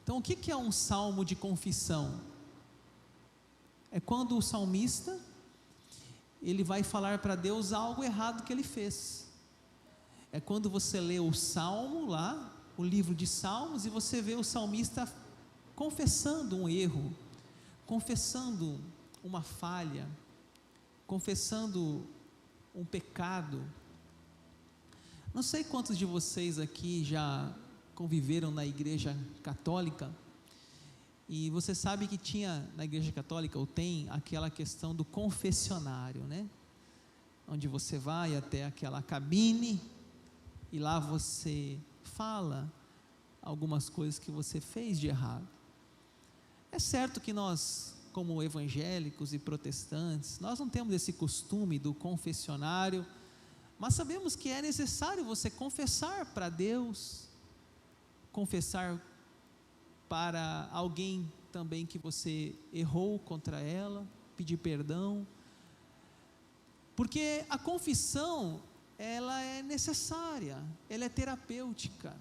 Então, o que é um salmo de confissão? É quando o salmista, ele vai falar para Deus algo errado que ele fez. É quando você lê o salmo lá, o livro de salmos, e você vê o salmista confessando um erro, confessando uma falha, confessando um pecado. Não sei quantos de vocês aqui já conviveram na igreja católica, e você sabe que tinha na igreja católica, ou tem, aquela questão do confessionário, né? Onde você vai até aquela cabine, e lá você fala algumas coisas que você fez de errado. É certo que nós, como evangélicos e protestantes, nós não temos esse costume do confessionário, mas sabemos que é necessário você confessar para Deus, confessar para alguém também que você errou contra ela, pedir perdão, porque a confissão, ela é necessária, ela é terapêutica.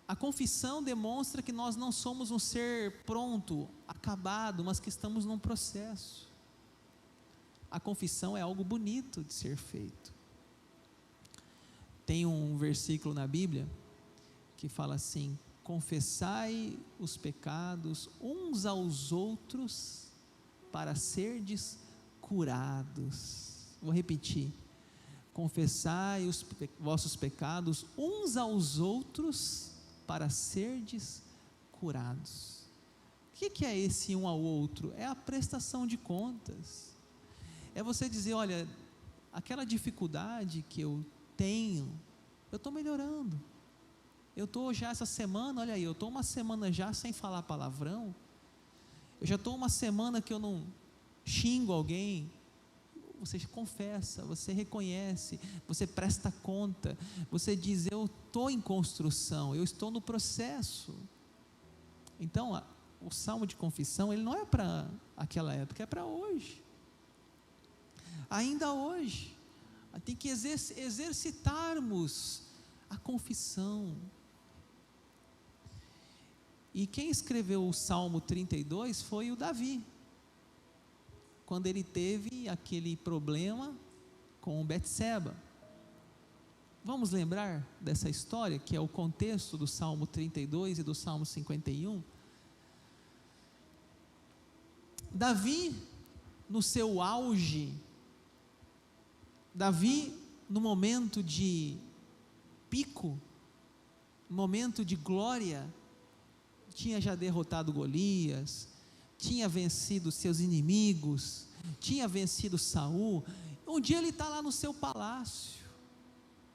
A confissão demonstra que nós não somos um ser pronto, acabado, mas que estamos num processo. A confissão é algo bonito de ser feito. Tem um versículo na Bíblia que fala assim: confessai os pecados uns aos outros para serdes curados. Vou repetir: confessai os vossos pecados uns aos outros para serdes curados. O que é esse um ao outro? É a prestação de contas. É você dizer: olha, aquela dificuldade que eu tenho, eu estou melhorando. Eu estou já essa semana, olha aí, eu estou uma semana já sem falar palavrão. Eu já estou uma semana que eu não xingo alguém. Você confessa, você reconhece, você presta conta, você diz: eu estou em construção, eu estou no processo. Então, o salmo de confissão, ele não é para aquela época, é para hoje. Ainda hoje, tem que exercitarmos a confissão. E quem escreveu o Salmo 32 foi o Davi, quando ele teve aquele problema com Betseba. Vamos lembrar dessa história, que é o contexto do Salmo 32 e do Salmo 51. Davi, no seu auge, Davi, no momento de pico, momento de glória, tinha já derrotado Golias, tinha vencido seus inimigos, tinha vencido Saul. Um dia ele está lá no seu palácio,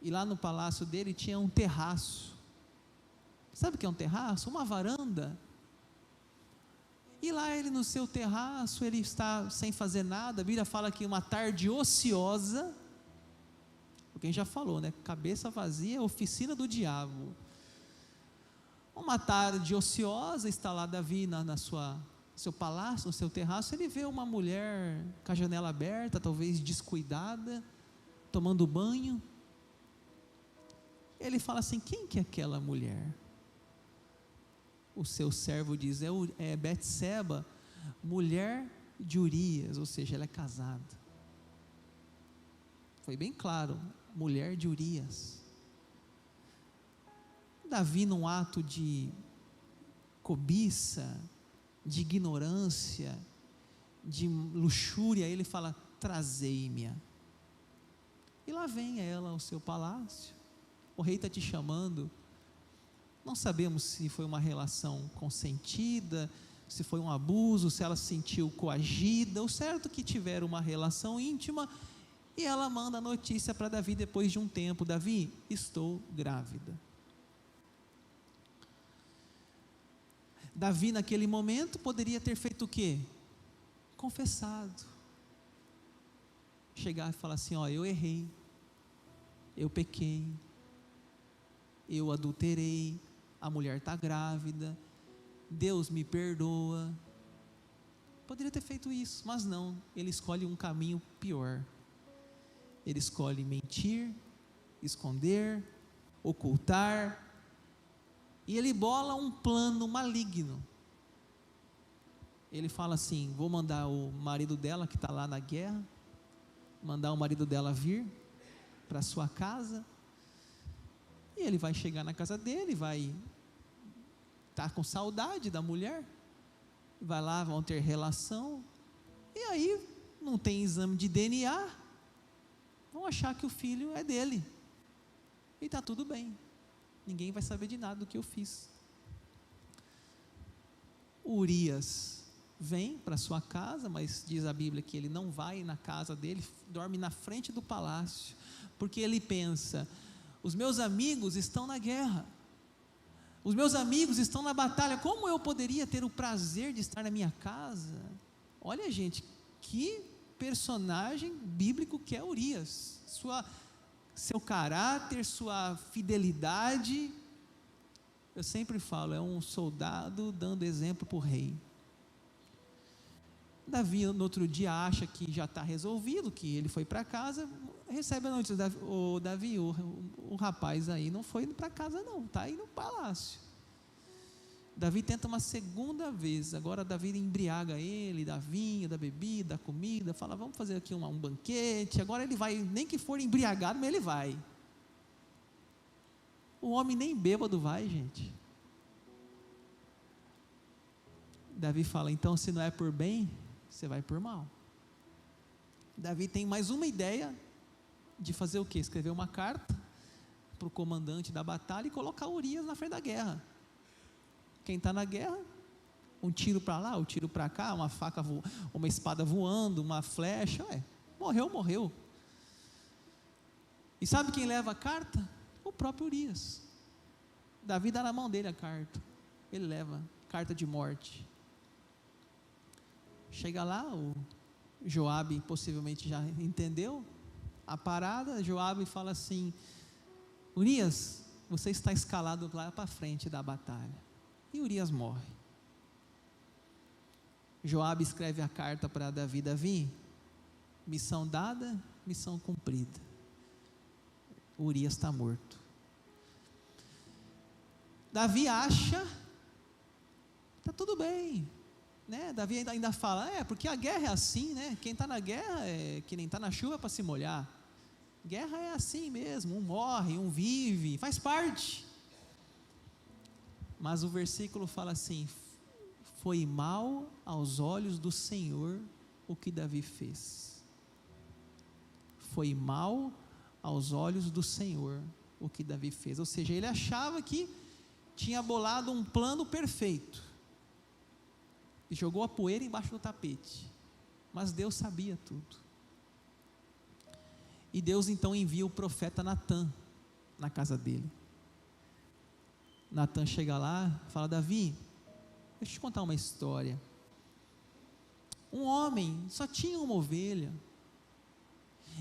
e lá no palácio dele tinha um terraço. Sabe o que é um terraço? Uma varanda. E lá ele, no seu terraço, ele está sem fazer nada. A Bíblia fala que uma tarde ociosa, quem já falou, né? Cabeça vazia, oficina do diabo. Uma tarde ociosa, está lá Davi na seu palácio, no seu terraço. Ele vê uma mulher com a janela aberta, talvez descuidada, tomando banho. Ele fala assim: quem que é aquela mulher? O seu servo diz: é Betseba, mulher de Urias, ou seja, ela é casada. Foi bem claro: mulher de Urias. Davi, num ato de cobiça, de ignorância, de luxúria, ele fala: trazei-me. E lá vem ela ao seu palácio. O rei está te chamando. Não sabemos se foi uma relação consentida, se foi um abuso, se ela se sentiu coagida. O certo é que tiveram uma relação íntima, e ela manda a notícia para Davi depois de um tempo: Davi, estou grávida. Davi, naquele momento, poderia ter feito o quê? Confessado. Chegar e falar assim: ó, eu errei, eu pequei, eu adulterei, a mulher está grávida, Deus me perdoa. Poderia ter feito isso, mas não. Ele escolhe um caminho pior. Ele escolhe mentir, esconder, ocultar. E ele bola um plano maligno. Ele fala assim: vou mandar o marido dela, que está lá na guerra, mandar o marido dela vir para sua casa, e ele vai chegar na casa dele, vai estar com saudade da mulher, vai lá, vão ter relação, e aí não tem exame de DNA, vão achar que o filho é dele, e está tudo bem, ninguém vai saber de nada do que eu fiz. Urias vem para sua casa, mas diz a Bíblia que ele não vai na casa dele, dorme na frente do palácio, porque ele pensa: os meus amigos estão na guerra, os meus amigos estão na batalha, como eu poderia ter o prazer de estar na minha casa? Olha, gente, que personagem bíblico que é Urias, seu caráter, sua fidelidade. Eu sempre falo, é um soldado dando exemplo para o rei. Davi no outro dia acha que já está resolvido, que ele foi para casa, recebe a notícia: Davi, o rapaz aí não foi para casa não, está aí no palácio. Davi tenta uma segunda vez, agora Davi embriaga ele, da vinho, da bebida, da comida, fala: vamos fazer aqui um banquete. Agora ele vai, nem que for embriagado, mas ele vai. O homem nem bêbado vai, gente. Davi fala: então, se não é por bem, você vai por mal. Davi tem mais uma ideia de fazer o quê? Escrever uma carta para o comandante da batalha e colocar Urias na frente da guerra. Quem está na guerra, um tiro para lá, um tiro para cá, uma faca, uma espada voando, uma flecha, morreu. E sabe quem leva a carta? O próprio Urias. Davi dá na mão dele a carta, ele leva, carta de morte. Chega lá, o Joabe possivelmente já entendeu a parada. Joabe fala assim: Urias, você está escalado lá para frente da batalha. E Urias morre. Joabe escreve a carta para Davi: Davi, missão dada, missão cumprida. Urias está morto. Davi acha, está tudo bem, né? Davi ainda fala: porque a guerra é assim, né? Quem está na guerra é que nem está na chuva para se molhar. Guerra é assim mesmo, um morre, um vive, faz parte. Mas o versículo fala assim: foi mal aos olhos do Senhor o que Davi fez. Foi mal aos olhos do Senhor o que Davi fez. Ou seja, ele achava que tinha bolado um plano perfeito e jogou a poeira embaixo do tapete, mas Deus sabia tudo. E Deus então envia o profeta Natã na casa dele. Natã chega lá, fala: Davi, deixa eu te contar uma história. Um homem só tinha uma ovelha,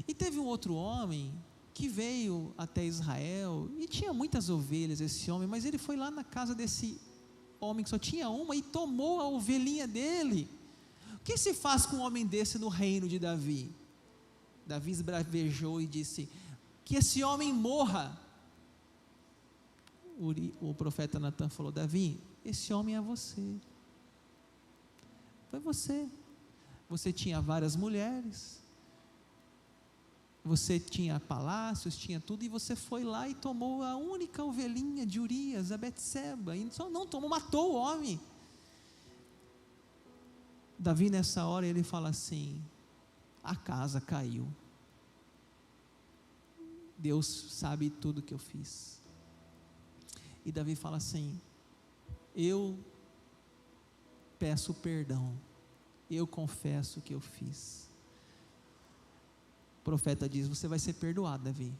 e teve um outro homem que veio até Israel e tinha muitas ovelhas, esse homem, mas ele foi lá na casa desse homem que só tinha uma e tomou a ovelhinha dele. O que se faz com um homem desse no reino de Davi? Davi esbravejou e disse: que esse homem morra. O profeta Natã falou: Davi, esse homem é você. Foi você. Você tinha várias mulheres, você tinha palácios, tinha tudo, e você foi lá e tomou a única ovelhinha de Urias, a Betseba, e só não tomou, matou o homem. Davi, nessa hora, ele fala assim: a casa caiu. Deus sabe tudo que eu fiz. E Davi fala assim: eu peço perdão, eu confesso o que eu fiz. O profeta diz: você vai ser perdoado, Davi,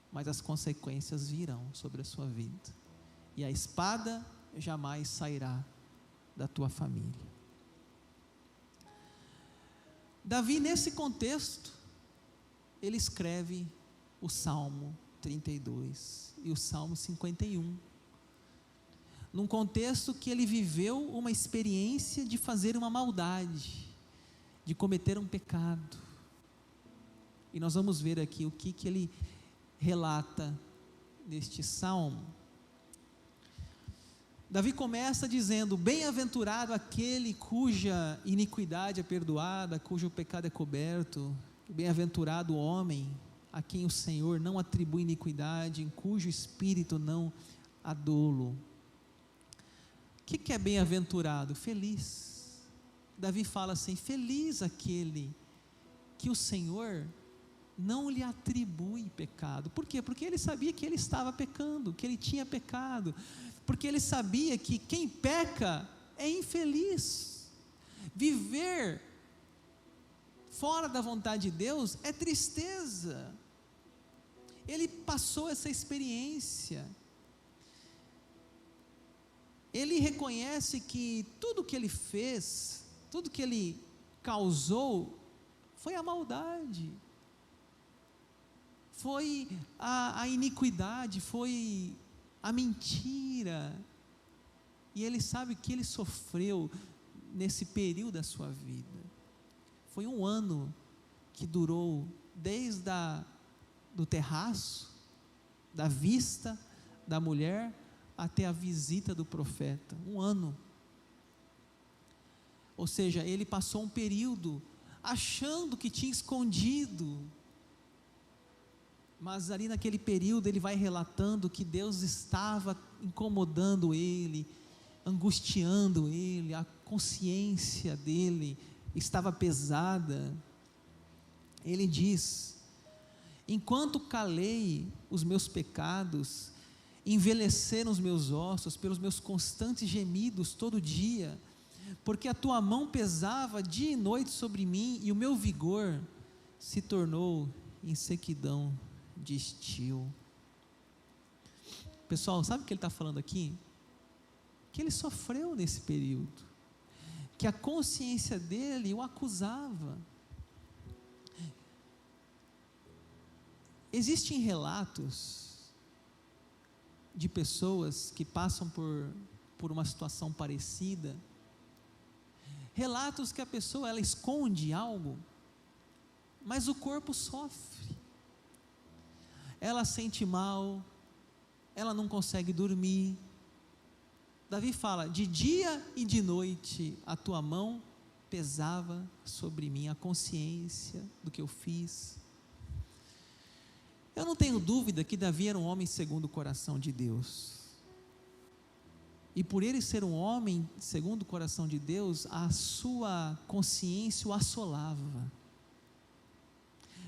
mas as consequências virão sobre a sua vida, e a espada jamais sairá da tua família. Davi, nesse contexto, ele escreve o Salmo 32 e o Salmo 51, num contexto que ele viveu uma experiência de fazer uma maldade, de cometer um pecado. E nós vamos ver aqui o que ele relata neste salmo. Davi começa dizendo: bem-aventurado aquele cuja iniquidade é perdoada, cujo pecado é coberto. Bem-aventurado o homem a quem o Senhor não atribui iniquidade, em cujo espírito não há dolo. O que é bem-aventurado? Feliz. Davi fala assim: feliz aquele que o Senhor não lhe atribui pecado. Por quê? Porque ele sabia que ele estava pecando, que ele tinha pecado, porque ele sabia que quem peca é infeliz. Viver fora da vontade de Deus é tristeza. Ele passou essa experiência. Ele reconhece que tudo que ele fez, tudo que ele causou, foi a maldade, foi a iniquidade, foi a mentira, e ele sabe que ele sofreu nesse período da sua vida. Foi um ano que durou desde do terraço, da vista da mulher, até a visita do profeta. Um ano. Ou seja, ele passou um período achando que tinha escondido, mas ali naquele período ele vai relatando que Deus estava incomodando ele, angustiando ele, a consciência dele estava pesada. Ele diz: enquanto calei os meus pecados, envelheceram os meus ossos pelos meus constantes gemidos todo dia, porque a tua mão pesava dia e noite sobre mim, e o meu vigor se tornou em sequidão de estio. Pessoal, sabe o que ele está falando aqui? Que ele sofreu nesse período, que a consciência dele o acusava. Existem relatos de pessoas que passam por uma situação parecida, relatos que a pessoa ela esconde algo, mas o corpo sofre, ela sente mal, ela não consegue dormir. Davi fala: de dia e de noite a tua mão pesava sobre mim, a consciência do que eu fiz. Eu não tenho dúvida que Davi era um homem segundo o coração de Deus, e por ele ser um homem segundo o coração de Deus, a sua consciência o assolava.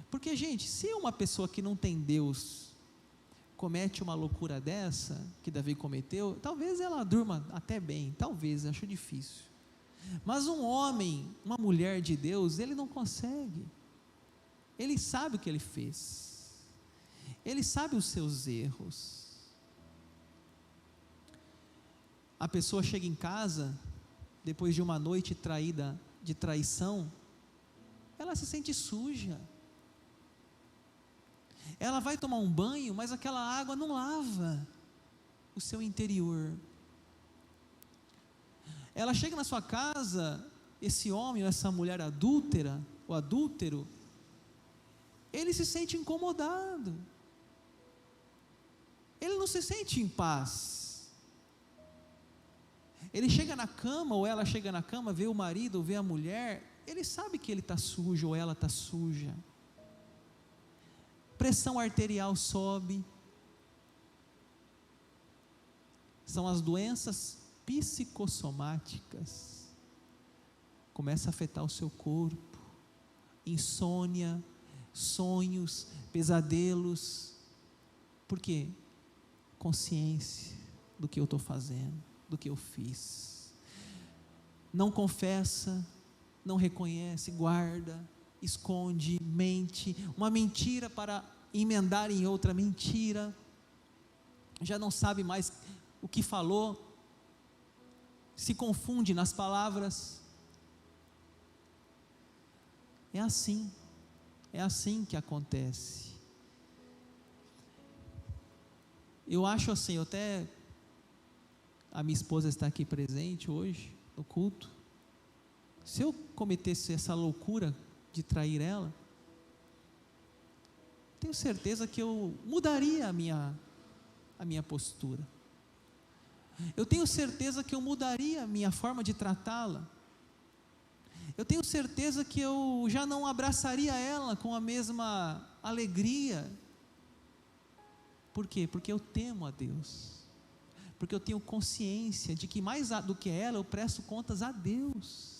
Porque, gente, se uma pessoa que não tem Deus comete uma loucura dessa, que Davi cometeu, talvez ela durma até bem, talvez, acho difícil. Mas um homem, uma mulher de Deus, ele não consegue. Ele sabe o que ele fez, ele sabe os seus erros. A pessoa chega em casa, depois de uma noite traída, de traição, ela se sente suja. Ela vai tomar um banho, mas aquela água não lava o seu interior. Ela chega na sua casa, esse homem ou essa mulher adúltera, o adúltero, ele se sente incomodado, ele não se sente em paz. Ele chega na cama, ou ela chega na cama, vê o marido, ou vê a mulher, ele sabe que ele está sujo, ou ela está suja. Pressão arterial sobe. São as doenças psicossomáticas. Começa a afetar o seu corpo. Insônia, sonhos, pesadelos. Por quê? Consciência do que eu estou fazendo, do que eu fiz. Não confessa, não reconhece, guarda, esconde, mente, uma mentira para emendar em outra mentira, já não sabe mais o que falou, se confunde nas palavras. É assim que acontece. Eu acho assim, a minha esposa está aqui presente hoje, no culto, se eu cometesse essa loucura de trair ela, tenho certeza que eu mudaria a minha postura. Eu tenho certeza que eu mudaria a minha forma de tratá-la. Eu tenho certeza que eu já não abraçaria ela com a mesma alegria. Por quê? Porque eu temo a Deus. Porque eu tenho consciência de que mais do que ela, eu presto contas a Deus.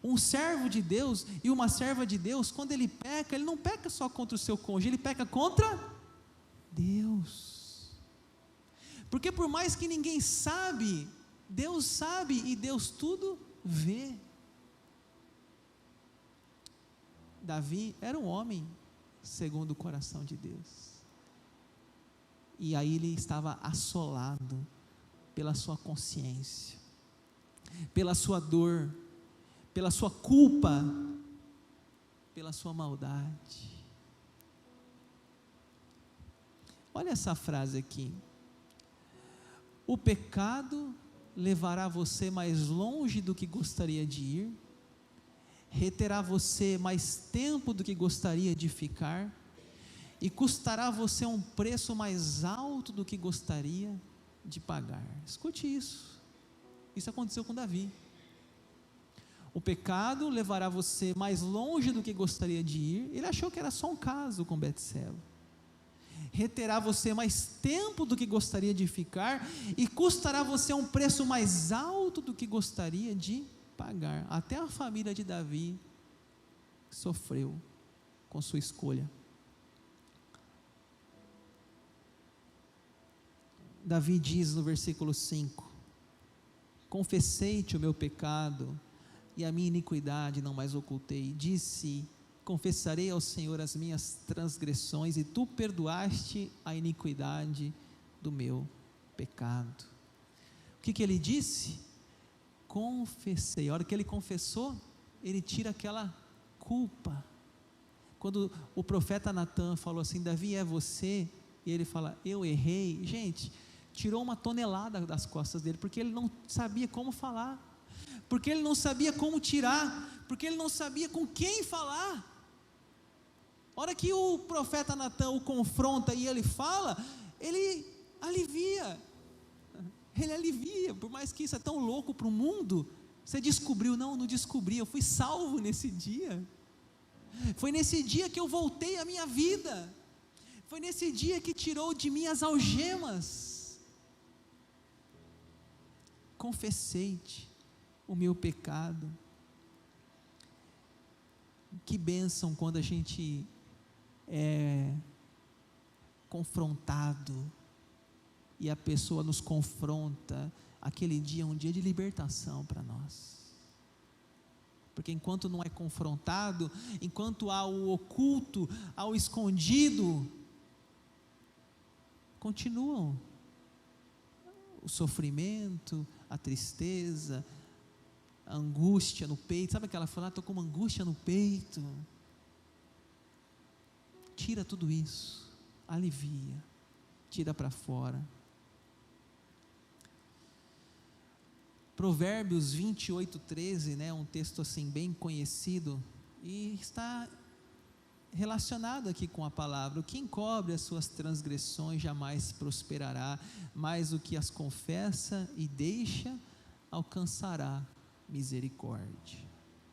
Um servo de Deus e uma serva de Deus, quando ele peca, ele não peca só contra o seu cônjuge, ele peca contra Deus. Porque por mais que ninguém sabe, Deus sabe e Deus tudo vê. Davi era um homem segundo o coração de Deus. E aí ele estava assolado pela sua consciência, pela sua dor, pela sua culpa, pela sua maldade. Olha essa frase aqui: o pecado levará você mais longe do que gostaria de ir, reterá você mais tempo do que gostaria de ficar, e custará você um preço mais alto do que gostaria de pagar. Escute isso. Isso aconteceu com Davi. O pecado levará você mais longe do que gostaria de ir. Ele achou que era só um caso com Betseba. Reterá você mais tempo do que gostaria de ficar, e custará você um preço mais alto do que gostaria de pagar. Até a família de Davi sofreu com sua escolha. Davi diz no versículo 5: confessei-te o meu pecado, e a minha iniquidade não mais ocultei. Disse: confessarei ao Senhor as minhas transgressões, e tu perdoaste a iniquidade do meu pecado. O que ele disse? Confessei. A hora que ele confessou, ele tira aquela culpa. Quando o profeta Natan falou assim: Davi, é você? E ele fala: eu errei. Gente, tirou uma tonelada das costas dele, porque ele não sabia como falar, porque ele não sabia como tirar, porque ele não sabia com quem falar. A hora que o profeta Natan o confronta e ele fala, ele alivia, por mais que isso é tão louco para o mundo. Você descobriu? Não descobri, eu fui salvo nesse dia. Foi nesse dia que eu voltei à minha vida, foi nesse dia que tirou de mim as algemas. Confessei-te o meu pecado. Que bênção quando a gente é confrontado e a pessoa nos confronta. Aquele dia é um dia de libertação para nós, porque enquanto não é confrontado, enquanto há o oculto, há o escondido, continuam o sofrimento, a tristeza, a angústia no peito. Sabe aquela fala: estou com uma angústia no peito. Tira tudo isso, alivia, tira para fora. Provérbios 28:13, né, um texto assim bem conhecido, e está relacionado aqui com a palavra: o que encobre as suas transgressões jamais prosperará, mas o que as confessa e deixa alcançará misericórdia.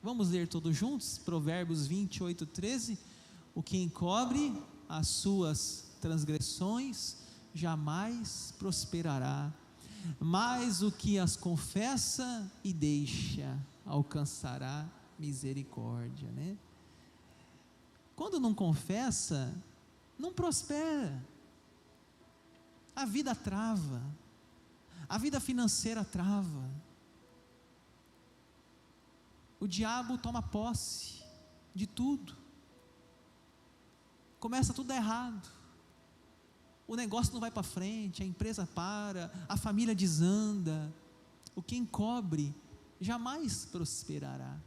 Vamos ler todos juntos? Provérbios 28:13: o que encobre as suas transgressões jamais prosperará, mas o que as confessa e deixa alcançará misericórdia, né? Quando não confessa, não prospera, a vida trava, a vida financeira trava, o diabo toma posse de tudo, começa tudo errado, o negócio não vai para frente, a empresa para, a família desanda. O que encobre jamais prosperará,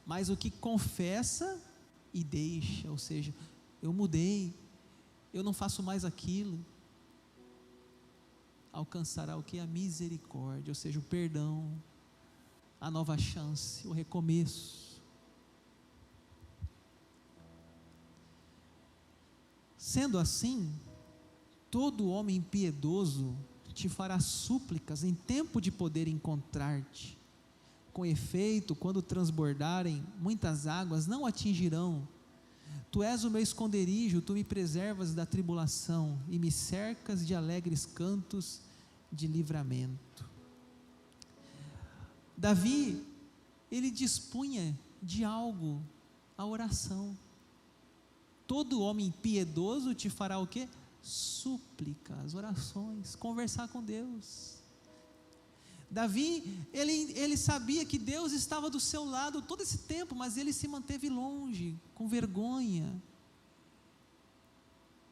mas o que confessa e deixa, ou seja, eu mudei, eu não faço mais aquilo, alcançará o que? A misericórdia, ou seja, o perdão, a nova chance, o recomeço. Sendo assim, todo homem piedoso te fará súplicas em tempo de poder encontrar-te. Com efeito, quando transbordarem, muitas águas não atingirão. Tu és o meu esconderijo, tu me preservas da tribulação e me cercas de alegres cantos de livramento. Davi, ele dispunha de algo, a oração. Todo homem piedoso te fará o quê? Súplicas, orações, conversar com Deus. Davi, ele sabia que Deus estava do seu lado todo esse tempo, mas ele se manteve longe, com vergonha,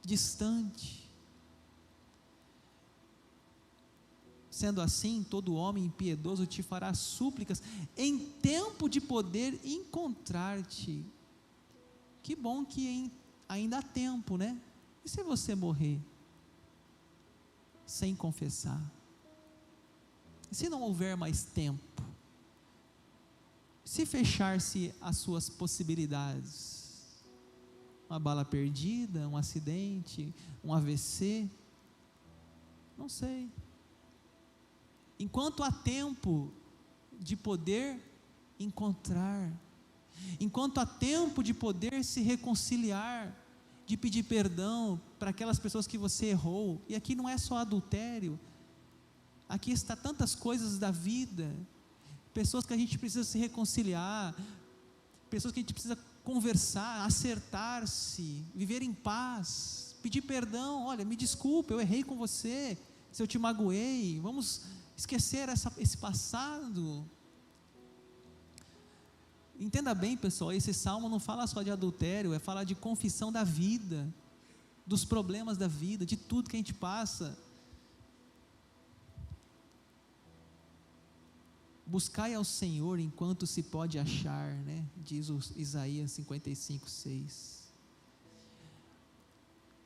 distante. Sendo assim, todo homem impiedoso te fará súplicas em tempo de poder encontrar-te. Que bom que ainda há tempo, né? E se você morrer sem confessar? E se não houver mais tempo? Se fechar-se as suas possibilidades? Uma bala perdida, um acidente, um AVC? Não sei. Enquanto há tempo de poder encontrar, enquanto há tempo de poder se reconciliar, de pedir perdão para aquelas pessoas que você errou, e aqui não é só adultério, aqui está tantas coisas da vida, pessoas que a gente precisa se reconciliar, pessoas que a gente precisa conversar, acertar-se, viver em paz, pedir perdão. Olha, me desculpa, eu errei com você, se eu te magoei, vamos esquecer esse passado. Entenda bem, pessoal, esse salmo não fala só de adultério, fala de confissão da vida, dos problemas da vida, de tudo que a gente passa. Buscai ao Senhor enquanto se pode achar, né? Diz Isaías 55:6.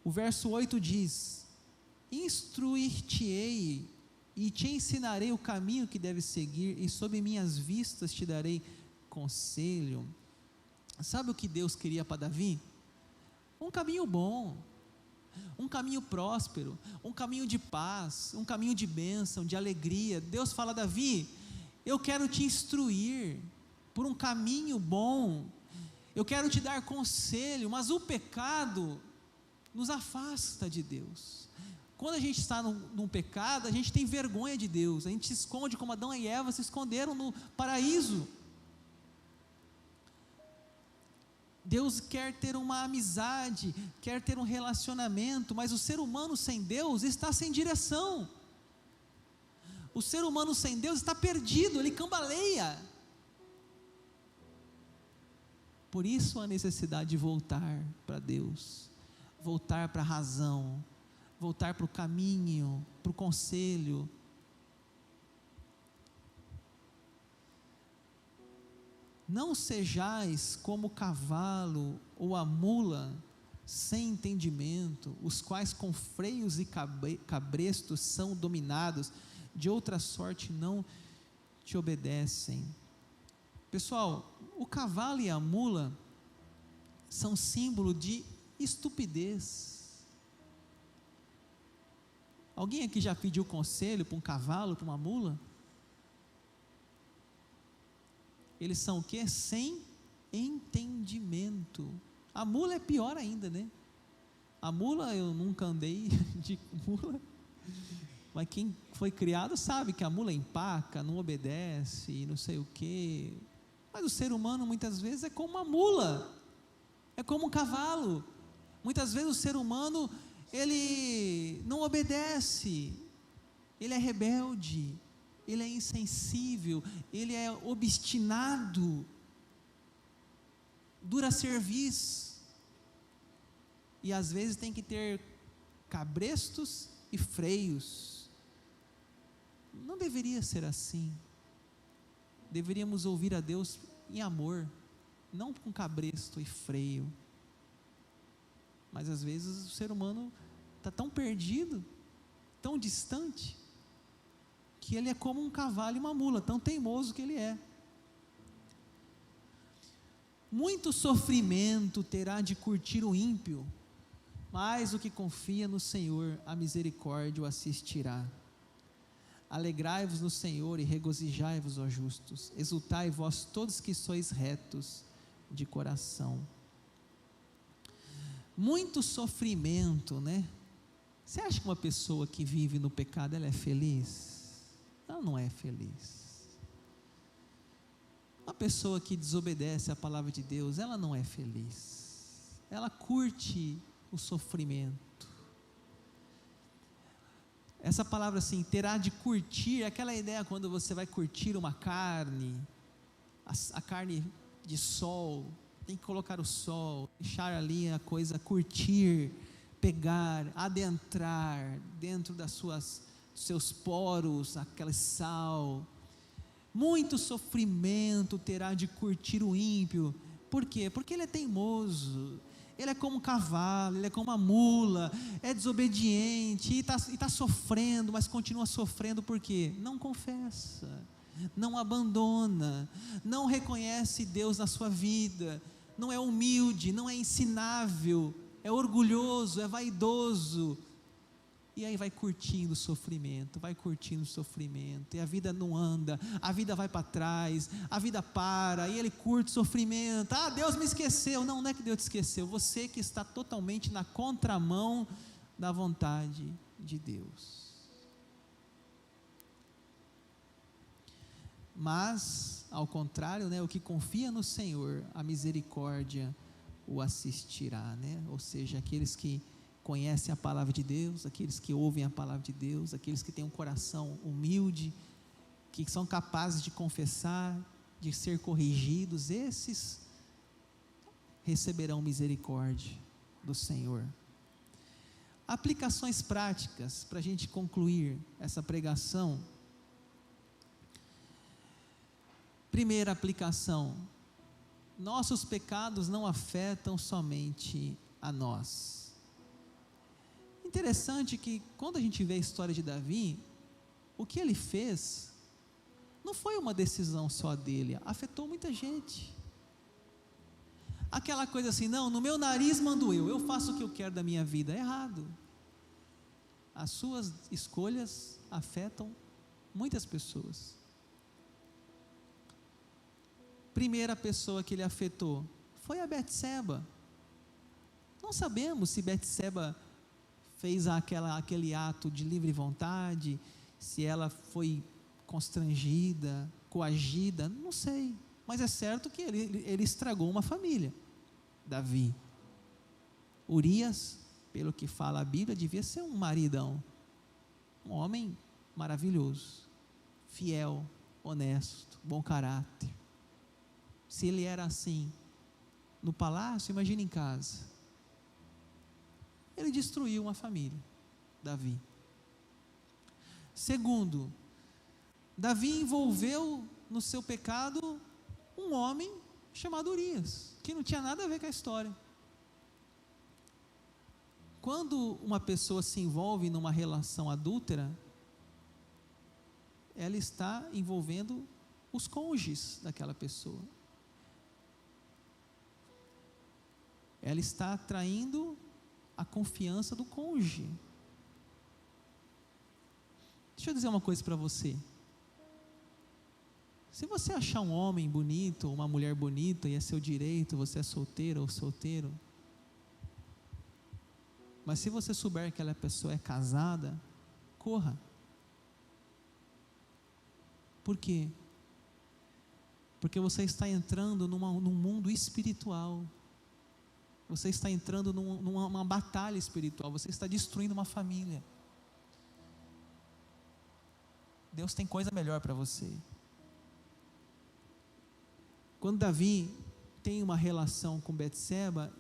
O verso 8 diz: instruir-te-ei e te ensinarei o caminho que deves seguir, e sob minhas vistas te darei conselho. Sabe o que Deus queria para Davi? Um caminho bom, um caminho próspero, um caminho de paz, um caminho de bênção, de alegria. Deus fala: Davi, eu quero te instruir por um caminho bom, eu quero te dar conselho, mas o pecado nos afasta de Deus. Quando a gente está num pecado, a gente tem vergonha de Deus, a gente se esconde como Adão e Eva se esconderam no paraíso. Deus quer ter uma amizade, quer ter um relacionamento, mas o ser humano sem Deus está sem direção. O ser humano sem Deus está perdido, ele cambaleia. Por isso a necessidade de voltar para Deus, voltar para a razão, voltar para o caminho, para o conselho. Não sejais como o cavalo ou a mula sem entendimento, os quais com freios e cabrestos são dominados, de outra sorte não te obedecem. Pessoal, o cavalo e a mula são símbolo de estupidez. Alguém aqui já pediu conselho para um cavalo, para uma mula? Eles são o quê? Sem entendimento. A mula é pior ainda, né? A mula, eu nunca andei de mula, mas quem foi criado sabe que a mula empaca, não obedece, não sei o quê. Mas o ser humano muitas vezes é como uma mula, é como um cavalo. Muitas vezes o ser humano, ele não obedece, ele é rebelde, ele é insensível, ele é obstinado, dura cerviz, e às vezes tem que ter cabrestos e freios. Não deveria ser assim. Deveríamos ouvir a Deus em amor, não com cabresto e freio. Mas às vezes o ser humano está tão perdido, tão distante, que ele é como um cavalo e uma mula, tão teimoso que ele é. Muito sofrimento terá de curtir o ímpio, mas o que confia no Senhor, a misericórdia o assistirá. Alegrai-vos no Senhor e regozijai-vos, ó justos, exultai vós todos que sois retos de coração. Muito sofrimento, né? Você acha que uma pessoa que vive no pecado, ela é feliz? Ela não é feliz. Uma pessoa que desobedece à palavra de Deus, ela não é feliz. Ela curte o sofrimento. Essa palavra assim, terá de curtir, aquela ideia quando você vai curtir uma carne, a carne de sol, tem que colocar o sol, deixar ali a coisa, curtir, pegar, adentrar dentro dos seus poros, aquele sal. Muito sofrimento terá de curtir o ímpio. Por quê? Porque ele é teimoso, ele é como um cavalo, ele é como uma mula, é desobediente, e está sofrendo, mas continua sofrendo por quê? Não confessa, não abandona, não reconhece Deus na sua vida, não é humilde, não é ensinável, é orgulhoso, é vaidoso, e aí vai curtindo o sofrimento, e a vida não anda, a vida vai para trás, a vida para, e ele curte o sofrimento. Ah, Deus me esqueceu. Não, não é que Deus te esqueceu, você que está totalmente na contramão da vontade de Deus. Mas, ao contrário, né, o que confia no Senhor, a misericórdia o assistirá, né? Ou seja, aqueles que conhecem a palavra de Deus, aqueles que ouvem a palavra de Deus, aqueles que têm um coração humilde, que são capazes de confessar, de ser corrigidos, esses receberão misericórdia do Senhor. Aplicações práticas, para a gente concluir essa pregação. Primeira aplicação: nossos pecados não afetam somente a nós. Interessante que quando a gente vê a história de Davi, o que ele fez não foi uma decisão só dele, afetou muita gente. Aquela coisa assim, não, no meu nariz mando eu faço o que eu quero da minha vida. É errado. As suas escolhas afetam muitas pessoas. Primeira pessoa que ele afetou foi a Betseba. Não sabemos se Betseba fez aquele ato de livre vontade, se ela foi constrangida, coagida, não sei, mas é certo que ele estragou uma família. Davi, Urias, pelo que fala a Bíblia, devia ser um maridão, um homem maravilhoso, fiel, honesto, bom caráter. Se ele era assim no palácio, imagina em casa. Ele destruiu uma família, Davi. Segundo, Davi envolveu no seu pecado um homem chamado Urias, que não tinha nada a ver com a história. Quando uma pessoa se envolve numa relação adúltera, ela está envolvendo os cônjuges daquela pessoa. Ela está traindo a confiança do cônjuge. Deixa eu dizer uma coisa para você. Se você achar um homem bonito, uma mulher bonita, e é seu direito, você é solteira ou solteiro, mas se você souber que aquela pessoa é casada, corra. Por quê? Porque você está entrando num mundo espiritual. Você está entrando numa batalha espiritual, você está destruindo uma família. Deus tem coisa melhor para você. Quando Davi tem uma relação com Betseba,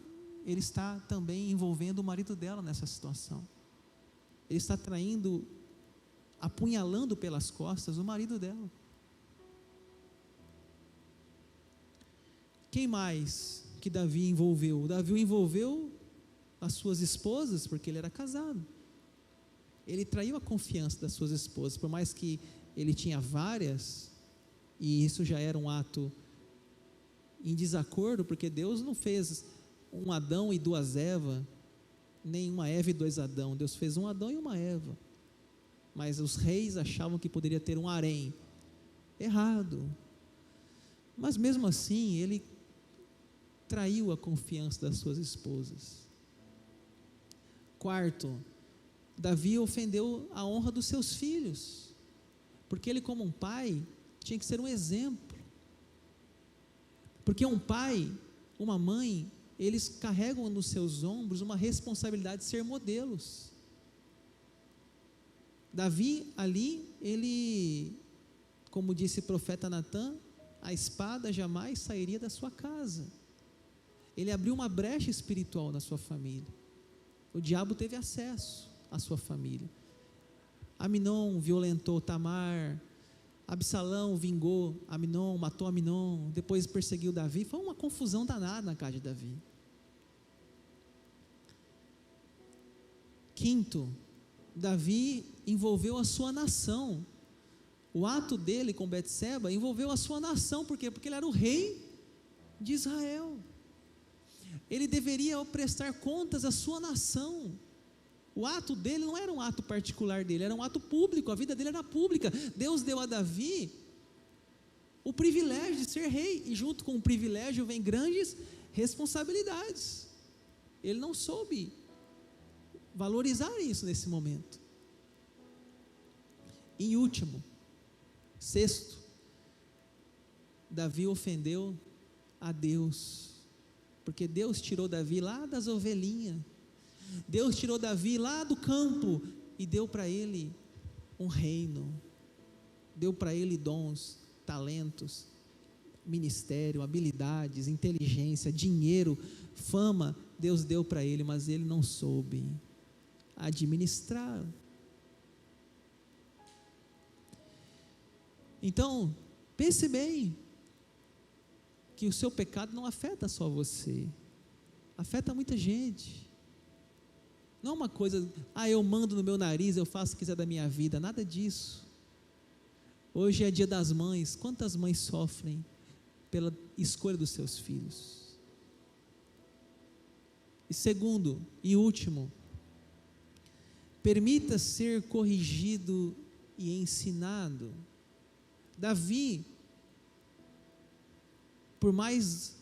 ele está também envolvendo o marido dela nessa situação. Ele está traindo, apunhalando pelas costas o marido dela. Quem mais que Davi envolveu? Davi envolveu as suas esposas, porque ele era casado. Ele traiu a confiança das suas esposas, por mais que ele tinha várias, e isso já era um ato em desacordo, porque Deus não fez um Adão e duas Evas, nem uma Eva e dois Adão. Deus fez um Adão e uma Eva. mas os reis achavam que poderia ter um harém. Errado. Mas mesmo assim, ele traiu a confiança das suas esposas. Quarto, Davi ofendeu a honra dos seus filhos, porque ele, como um pai, tinha que ser um exemplo. Porque um pai, uma mãe, eles carregam nos seus ombros uma responsabilidade de ser modelos. Davi ali, ele, como disse o profeta Natã, a espada jamais sairia da sua casa. Ele abriu uma brecha espiritual na sua família. O diabo teve acesso à sua família. Aminon violentou Tamar, Absalão vingou Aminon, matou Aminon, depois perseguiu Davi. Foi uma confusão danada na casa de Davi. Quinto, Davi envolveu a sua nação. O ato dele com Betseba envolveu a sua nação. Por quê? Porque ele era o rei de Israel. Ele deveria prestar contas à sua nação. O ato dele não era um ato particular dele, era um ato público, a vida dele era pública. Deus deu a Davi o privilégio de ser rei, e junto com o privilégio vem grandes responsabilidades. Ele não soube valorizar isso nesse momento. Em último, sexto, Davi ofendeu a Deus, porque Deus tirou Davi lá das ovelhinhas, Deus tirou Davi lá do campo e deu para ele um reino, deu para ele dons, talentos, ministério, habilidades, inteligência, dinheiro, fama. Deus deu para ele, mas ele não soube administrar. Então, pense bem que o seu pecado não afeta só você, afeta muita gente. Não é uma coisa, eu mando no meu nariz, eu faço o que quiser da minha vida, nada disso. Hoje é dia das mães, quantas mães sofrem pela escolha dos seus filhos? E segundo e último, permita ser corrigido e ensinado. Davi, por mais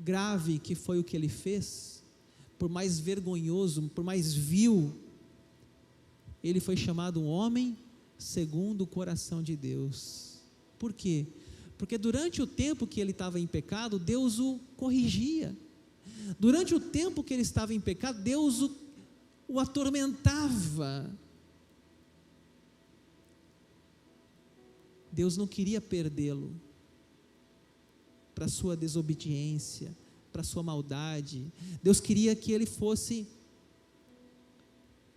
grave que foi o que ele fez, por mais vergonhoso, por mais vil, ele foi chamado um homem segundo o coração de Deus. Por quê? Porque durante o tempo que ele estava em pecado, Deus o corrigia. Durante o tempo que ele estava em pecado, Deus o atormentava. Deus não queria perdê-lo para sua desobediência, para sua maldade. Deus queria que ele fosse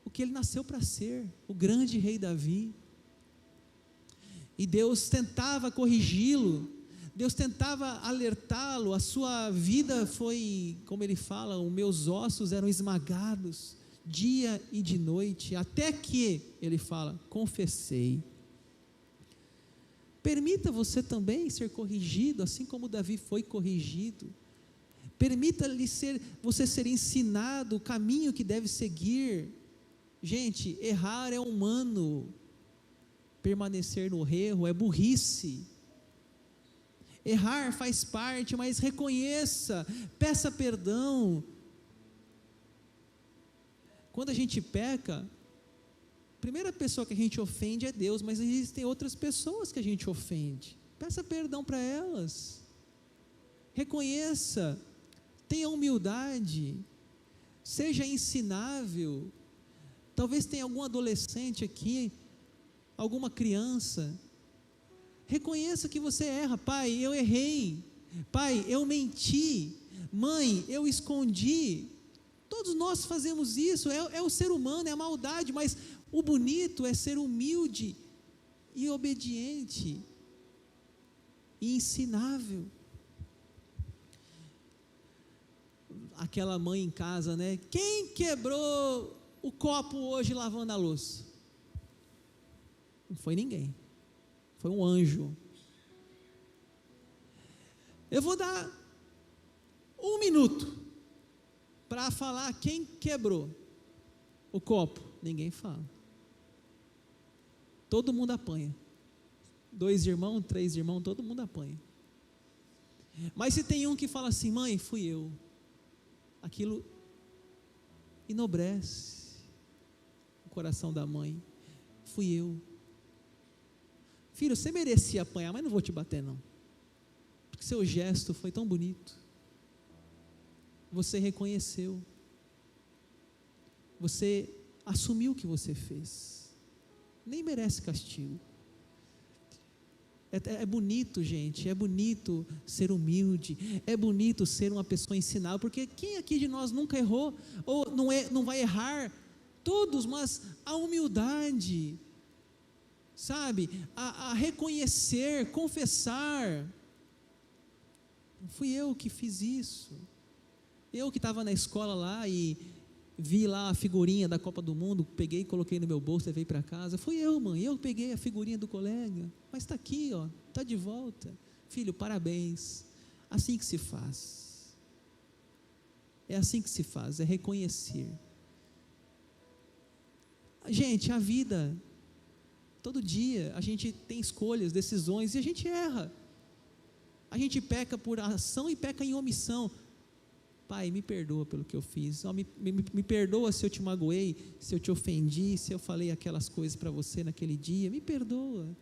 o que ele nasceu para ser, o grande rei Davi. E Deus tentava corrigi-lo, Deus tentava alertá-lo. A sua vida foi, como ele fala, os meus ossos eram esmagados dia e de noite, até que, ele fala, confessei. Permita você também ser corrigido, assim como Davi foi corrigido. Permita-lhe você ser ensinado o caminho que deve seguir. Gente, errar é humano, permanecer no erro é burrice. Errar faz parte, mas reconheça, peça perdão. Quando a gente peca, a primeira pessoa que a gente ofende é Deus, mas existem outras pessoas que a gente ofende. Peça perdão para elas. Reconheça, tenha humildade, seja ensinável. Talvez tenha algum adolescente aqui, alguma criança. Reconheça que você erra. Pai, eu errei. Pai, eu menti. Mãe, eu escondi. Todos nós fazemos isso, é o ser humano, é a maldade, mas o bonito é ser humilde e obediente e ensinável. Aquela mãe em casa, né? Quem quebrou o copo hoje lavando a louça? Não foi ninguém, foi um anjo. Eu vou dar 1 minuto para falar quem quebrou o copo. Ninguém fala. todo mundo apanha. 2 irmãos, 3 irmãos, todo mundo apanha. Mas se tem um que fala assim: mãe, fui eu, aquilo enobrece o coração da mãe. Fui eu. Filho, você merecia apanhar, mas não vou te bater não, porque seu gesto foi tão bonito, você reconheceu, você assumiu o que você fez, nem merece castigo. É bonito, gente, é bonito ser humilde, é bonito ser uma pessoa ensinável, porque quem aqui de nós nunca errou, ou não vai errar? Todos, mas a humildade, sabe, a reconhecer, confessar, fui eu que fiz isso, eu que estava na escola lá e vi lá a figurinha da Copa do Mundo, peguei e coloquei no meu bolso, levei para casa, fui eu, mãe, eu peguei a figurinha do colega, mas está aqui, ó, está de volta, filho, parabéns. Assim que se faz, é assim que se faz, é reconhecer. Gente, a vida, todo dia a gente tem escolhas, decisões, e a gente erra, a gente peca por ação e peca em omissão. Pai, me perdoa pelo que eu fiz, me perdoa se eu te magoei, se eu te ofendi, se eu falei aquelas coisas para você naquele dia, me perdoa,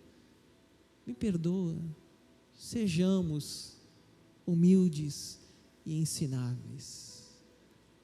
sejamos humildes e ensináveis.